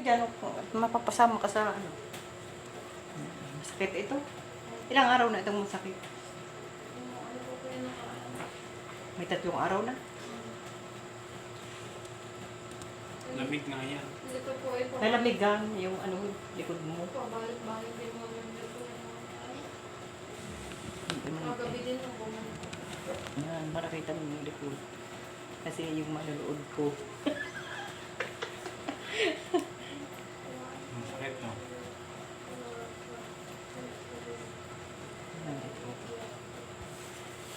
dyan. Mapapasama ka sa ano. Masakit ito. Ilang araw na itong masakit? Ano po po yung nakaano? May 3 araw na. Lamig nga yan. Dito po ay Nalamigan yung ano, likod mo. pabalik-balik din mga ganda po yung mga Hindi mo kagabi din ang bumalik. yan, marakita mo yung likod. Kasi yung manunood ko. Masakit, no?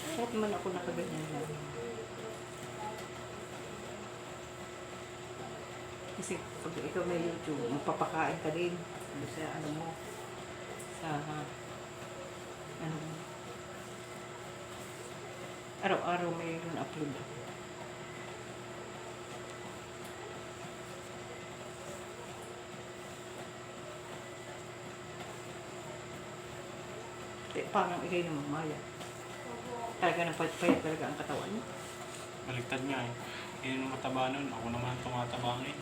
Kahit man ako nakaganyan lang. Kasi pag ikaw may YouTube, magpapakain ka din. Sa ano mo. Sa ano mo. Araw-araw mayroon upload ako. Parang ikay na mamaya. Talaga ng payat talaga ang katawan mo. Baliktad nga eh. Yun yung mataba nun. Ako naman tumataba ngayon.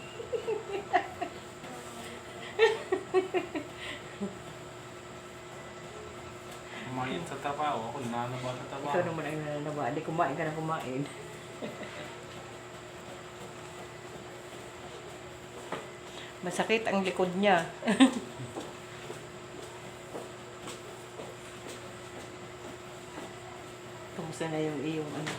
Kumain sa taba. Ako nananaba sa taba. Ikaw naman ang nananaba. Hindi kumain ka na kumain. Masakit ang likod niya. Kumusta na yung iyong ano?